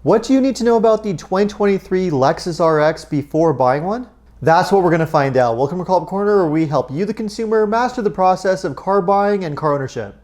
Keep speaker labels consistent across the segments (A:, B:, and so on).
A: What do you need to know about the 2023 Lexus RX before buying one? That's what we're going to find out. Welcome to Call Up Corner, where we help you, the consumer, master the process of car buying and car ownership.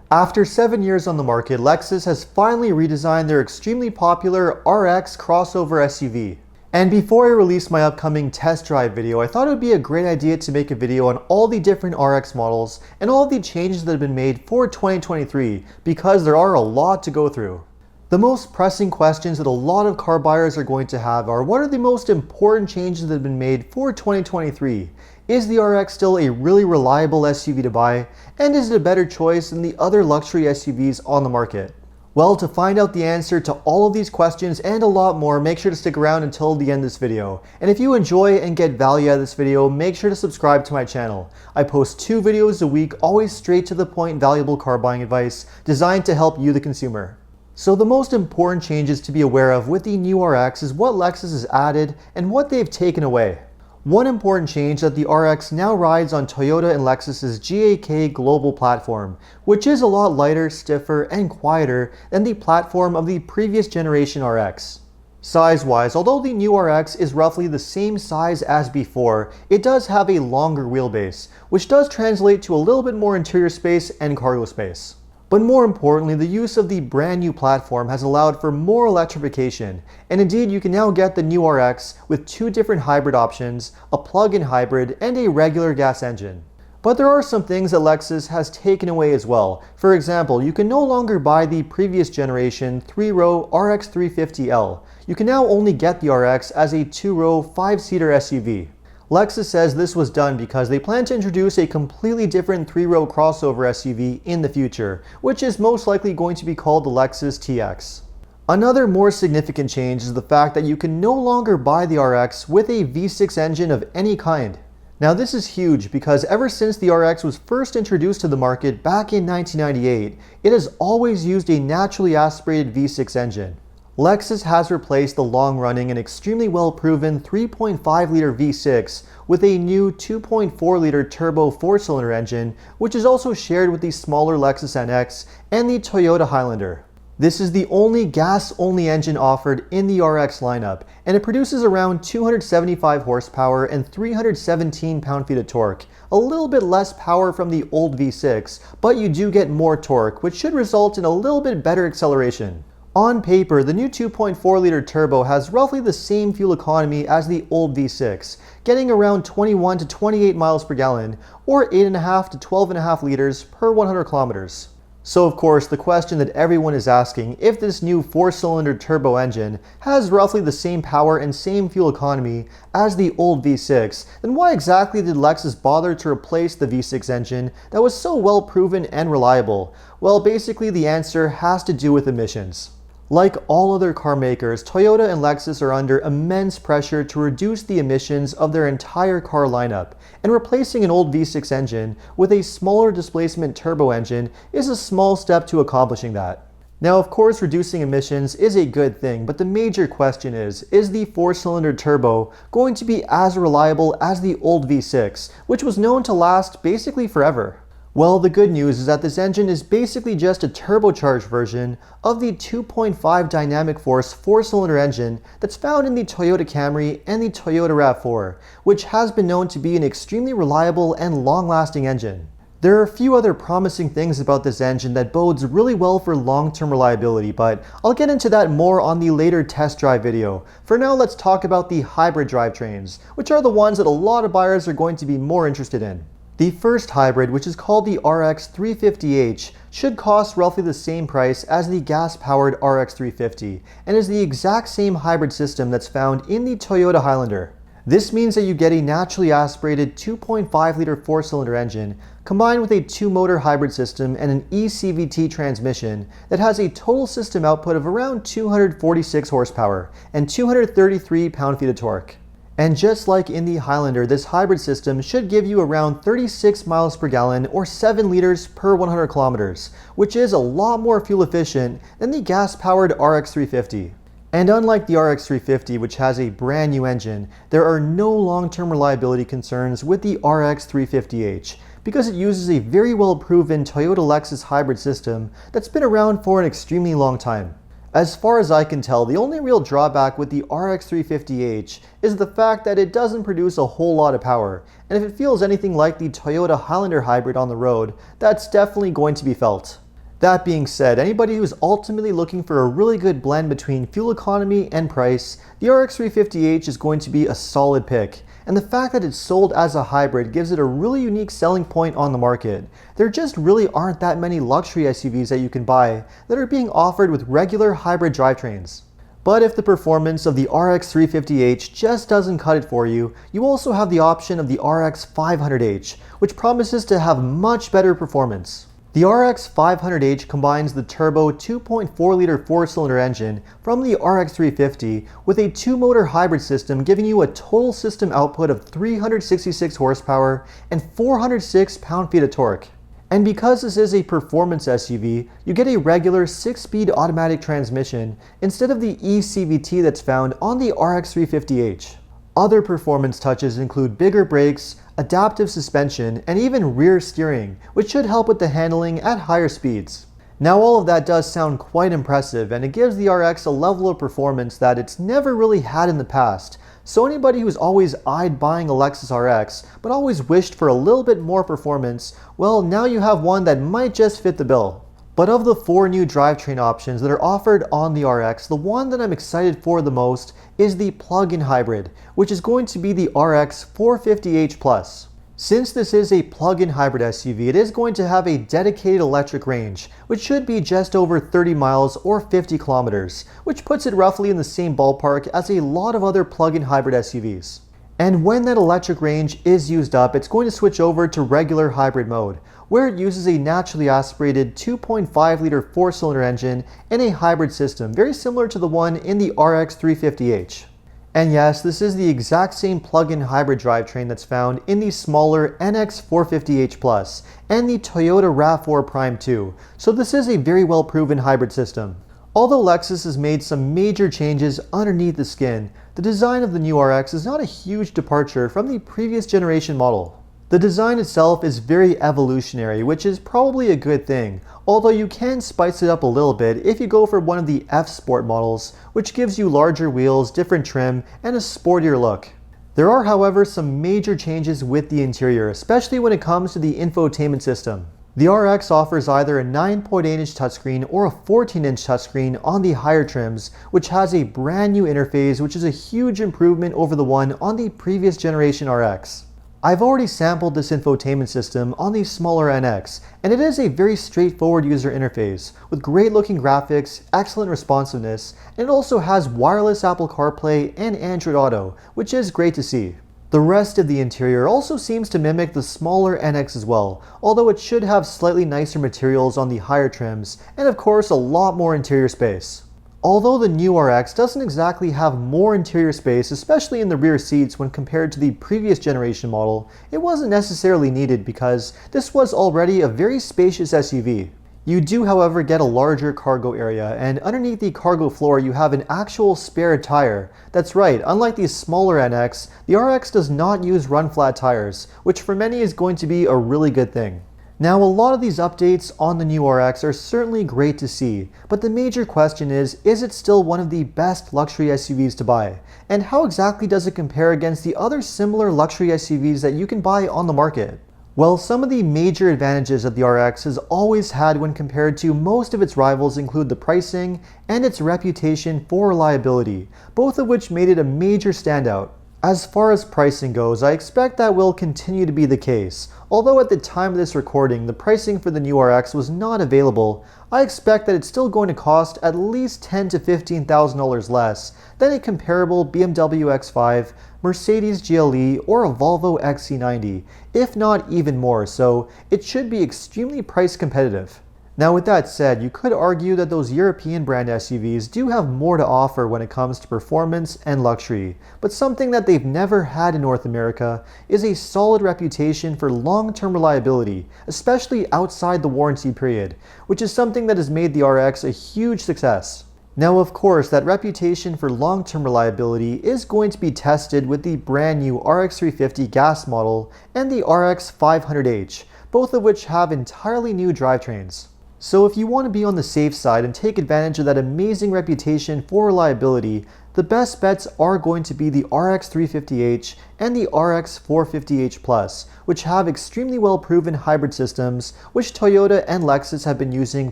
A: After 7 years on the market, Lexus has finally redesigned their extremely popular RX crossover SUV. And before I release my upcoming test drive video, I thought it would be a great idea to make a video on all the different RX models and all of the changes that have been made for 2023, because there are a lot to go through. The most pressing questions that a lot of car buyers are going to have are, what are the most important changes that have been made for 2023? Is the RX still a really reliable SUV to buy? And is it a better choice than the other luxury SUVs on the market? Well, to find out the answer to all of these questions and a lot more, make sure to stick around until the end of this video. And if you enjoy and get value out of this video, make sure to subscribe to my channel. I post 2 videos a week, always straight to the point, valuable car buying advice designed to help you, the consumer. So the most important changes to be aware of with the new RX is what Lexus has added and what they've taken away. One important change is that the RX now rides on Toyota and Lexus's GAK global platform, which is a lot lighter, stiffer, and quieter than the platform of the previous generation RX. Size-wise, although the new RX is roughly the same size as before, it does have a longer wheelbase, which does translate to a little bit more interior space and cargo space. But more importantly, the use of the brand new platform has allowed for more electrification, and indeed you can now get the new RX with 2 different hybrid options, a plug-in hybrid and a regular gas engine. But there are some things that Lexus has taken away as well. For example, you can no longer buy the previous generation 3-row RX350L. You can now only get the RX as a 2-row 5-seater SUV. Lexus says this was done because they plan to introduce a completely different 3-row crossover SUV in the future, which is most likely going to be called the Lexus TX. Another more significant change is the fact that you can no longer buy the RX with a V6 engine of any kind. Now this is huge because ever since the RX was first introduced to the market back in 1998, it has always used a naturally aspirated V6 engine. Lexus has replaced the long-running and extremely well-proven 3.5-liter V6 with a new 2.4-liter turbo 4-cylinder engine, which is also shared with the smaller Lexus NX and the Toyota Highlander. This is the only gas-only engine offered in the RX lineup, and it produces around 275 horsepower and 317 pound-feet of torque. A little bit less power from the old V6, but you do get more torque, which should result in a little bit better acceleration. On paper, the new 2.4-liter turbo has roughly the same fuel economy as the old V6, getting around 21 to 28 miles per gallon, or 8.5 to 12.5 liters per 100 kilometers. So of course, the question that everyone is asking, if this new 4-cylinder turbo engine has roughly the same power and same fuel economy as the old V6, then why exactly did Lexus bother to replace the V6 engine that was so well proven and reliable? Well, basically the answer has to do with emissions. Like all other car makers, Toyota and Lexus are under immense pressure to reduce the emissions of their entire car lineup, and replacing an old V6 engine with a smaller displacement turbo engine is a small step to accomplishing that. Now, of course, reducing emissions is a good thing, but the major question is the 4-cylinder turbo going to be as reliable as the old V6, which was known to last basically forever? Well, the good news is that this engine is basically just a turbocharged version of the 2.5 dynamic force 4-cylinder engine that's found in the Toyota Camry and the Toyota RAV4, which has been known to be an extremely reliable and long-lasting engine. There are a few other promising things about this engine that bodes really well for long-term reliability, but I'll get into that more on the later test drive video. For now, let's talk about the hybrid drivetrains, which are the ones that a lot of buyers are going to be more interested in. The first hybrid, which is called the RX350h, should cost roughly the same price as the gas-powered RX350 and is the exact same hybrid system that's found in the Toyota Highlander. This means that you get a naturally aspirated 2.5-liter 4-cylinder engine combined with a 2-motor hybrid system and an eCVT transmission that has a total system output of around 246 horsepower and 233 pound-feet of torque. And just like in the Highlander, this hybrid system should give you around 36 miles per gallon or 7 liters per 100 kilometers, which is a lot more fuel efficient than the gas-powered RX350. And unlike the RX350, which has a brand new engine, there are no long-term reliability concerns with the RX350h, because it uses a very well-proven Toyota Lexus hybrid system that's been around for an extremely long time. As far as I can tell, the only real drawback with the RX350h is the fact that it doesn't produce a whole lot of power, and if it feels anything like the Toyota Highlander hybrid on the road, that's definitely going to be felt. That being said, anybody who's ultimately looking for a really good blend between fuel economy and price, the RX350h is going to be a solid pick. And the fact that it's sold as a hybrid gives it a really unique selling point on the market. There just really aren't that many luxury SUVs that you can buy that are being offered with regular hybrid drivetrains. But if the performance of the RX350h just doesn't cut it for you, you also have the option of the RX500h, which promises to have much better performance. The RX500h combines the turbo 2.4-liter four-cylinder engine from the RX350 with a two-motor hybrid system, giving you a total system output of 366 horsepower and 406 pound-feet of torque. And because this is a performance SUV, you get a regular 6-speed automatic transmission instead of the eCVT that's found on the RX350h. Other performance touches include bigger brakes, adaptive suspension, and even rear steering, which should help with the handling at higher speeds. Now all of that does sound quite impressive, and it gives the RX a level of performance that it's never really had in the past. So anybody who's always eyed buying a Lexus RX, but always wished for a little bit more performance, well, now you have one that might just fit the bill. But of the 4 new drivetrain options that are offered on the RX, the one that I'm excited for the most is the plug-in hybrid, which is going to be the RX450h+. Since this is a plug-in hybrid SUV, it is going to have a dedicated electric range, which should be just over 30 miles or 50 kilometers, which puts it roughly in the same ballpark as a lot of other plug-in hybrid SUVs. And when that electric range is used up, it's going to switch over to regular hybrid mode, where it uses a naturally aspirated 2.5-liter four-cylinder engine and a hybrid system, very similar to the one in the RX350h. And yes, this is the exact same plug-in hybrid drivetrain that's found in the smaller NX450h+ and the Toyota RAV4 Prime 2, so this is a very well-proven hybrid system. Although Lexus has made some major changes underneath the skin, the design of the new RX is not a huge departure from the previous generation model. The design itself is very evolutionary, which is probably a good thing, although you can spice it up a little bit if you go for one of the F Sport models, which gives you larger wheels, different trim, and a sportier look. There are, however, some major changes with the interior, especially when it comes to the infotainment system. The RX offers either a 9.8-inch touchscreen or a 14-inch touchscreen on the higher trims, which has a brand new interface, which is a huge improvement over the one on the previous generation RX. I've already sampled this infotainment system on the smaller NX, and it is a very straightforward user interface with great looking graphics, excellent responsiveness, and it also has wireless Apple CarPlay and Android Auto, which is great to see. The rest of the interior also seems to mimic the smaller NX as well, although it should have slightly nicer materials on the higher trims, and of course a lot more interior space. Although the new RX doesn't exactly have more interior space, especially in the rear seats when compared to the previous generation model, it wasn't necessarily needed because this was already a very spacious SUV. You do, however, get a larger cargo area, and underneath the cargo floor you have an actual spare tire. That's right, unlike the smaller NX, the RX does not use run-flat tires, which for many is going to be a really good thing. Now, a lot of these updates on the new RX are certainly great to see, but the major question is it still one of the best luxury SUVs to buy? And how exactly does it compare against the other similar luxury SUVs that you can buy on the market? Well, some of the major advantages that the RX has always had when compared to most of its rivals include the pricing and its reputation for reliability, both of which made it a major standout. As far as pricing goes, I expect that will continue to be the case. Although at the time of this recording, the pricing for the new RX was not available, I expect that it's still going to cost at least $10,000 to $15,000 less than a comparable BMW X5, Mercedes GLE, or a Volvo XC90, if not even more, so it should be extremely price competitive. Now with that said, you could argue that those European brand SUVs do have more to offer when it comes to performance and luxury, but something that they've never had in North America is a solid reputation for long-term reliability, especially outside the warranty period, which is something that has made the RX a huge success. Now of course, that reputation for long-term reliability is going to be tested with the brand new RX350 gas model and the RX500h, both of which have entirely new drivetrains. So if you want to be on the safe side and take advantage of that amazing reputation for reliability, the best bets are going to be the RX350h and the RX450h Plus, which have extremely well proven hybrid systems, which Toyota and Lexus have been using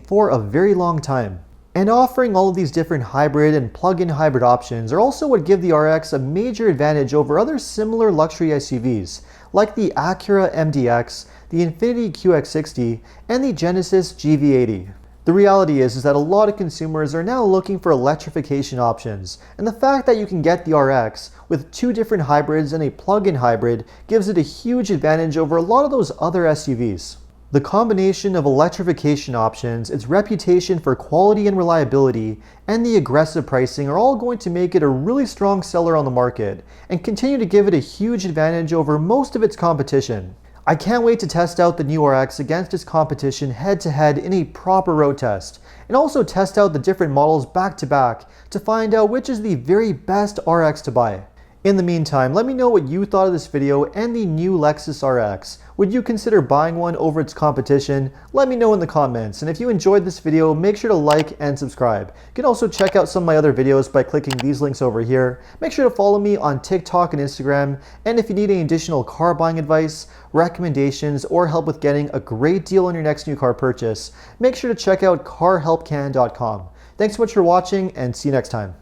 A: for a very long time. And offering all of these different hybrid and plug-in hybrid options are also what give the RX a major advantage over other similar luxury SUVs, like the Acura MDX, the Infiniti QX60, and the Genesis GV80. The reality is that a lot of consumers are now looking for electrification options, and the fact that you can get the RX with two different hybrids and a plug-in hybrid gives it a huge advantage over a lot of those other SUVs. The combination of electrification options, its reputation for quality and reliability, and the aggressive pricing are all going to make it a really strong seller on the market and continue to give it a huge advantage over most of its competition. I can't wait to test out the new RX against its competition head-to-head in a proper road test, and also test out the different models back-to-back to find out which is the very best RX to buy. In the meantime, let me know what you thought of this video and the new Lexus RX. Would you consider buying one over its competition? Let me know in the comments, and if you enjoyed this video, make sure to like and subscribe. You can also check out some of my other videos by clicking these links over here. Make sure to follow me on TikTok and Instagram, and if you need any additional car buying advice, recommendations, or help with getting a great deal on your next new car purchase, make sure to check out carhelpcan.com. Thanks so much for watching, and see you next time.